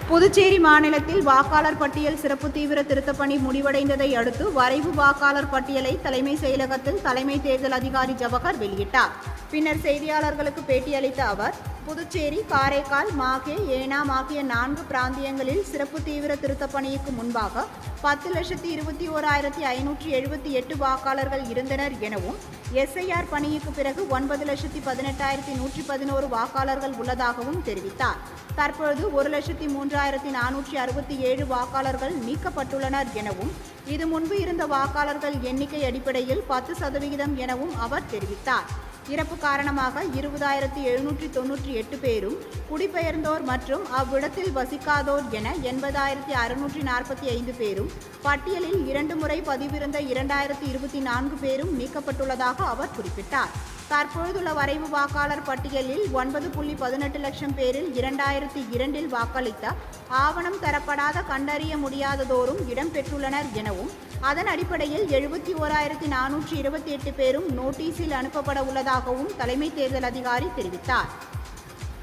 புதுச்சேரி மாநிலத்தில் வாக்காளர் பட்டியல் சிறப்பு தீவிர திருத்தப் பணி முடிவடைந்ததை அடுத்து வரைவு வாக்காளர் பட்டியலை தலைமை செயலகத்தில் தலைமை தேர்தல் அதிகாரி ஜவஹர் வெளியிட்டார். பின்னர் செய்தியாளர்களுக்கு பேட்டியளித்த அவர், புதுச்சேரி, காரைக்கால், மாகே, ஏனாம் ஆகிய 4 பிராந்தியங்களில் சிறப்பு தீவிர திருத்தப் பணிக்கு முன்பாக 10,21,578 வாக்காளர்கள் இருந்தனர் எனவும், எஸ்ஐஆர் பணிக்கு பிறகு 9,18,111 வாக்காளர்கள் உள்ளதாகவும் தெரிவித்தார். தற்பொழுது 1,03,467 வாக்காளர்கள் நீக்கப்பட்டுள்ளனர் எனவும், இது முன்பு இருந்த வாக்காளர்கள் எண்ணிக்கை அடிப்படையில் 10% எனவும் அவர் தெரிவித்தார். இறப்பு காரணமாக 20,798 பேரும், குடிபெயர்ந்தோர் மற்றும் அவ்விடத்தில் வசிக்காதோர் என 80,645 பேரும், பட்டியலில் 2 முறை பதிவிருந்த 2,024 பேரும் நீக்கப்பட்டுள்ளதாக அவர் குறிப்பிட்டார். தற்பொழுதுள்ள வரைவு வாக்காளர் பட்டியலில் 9.18 லட்சம் பேரில் 2002இல் வாக்களித்த ஆவணம் தரப்படாத கண்டறிய முடியாததோரும் இடம்பெற்றுள்ளனர் எனவும், அதன் அடிப்படையில் 71,428 பேரும் நோட்டீஸில் அனுப்பப்பட உள்ளதாகவும் தலைமை தேர்தல் அதிகாரி தெரிவித்தார்.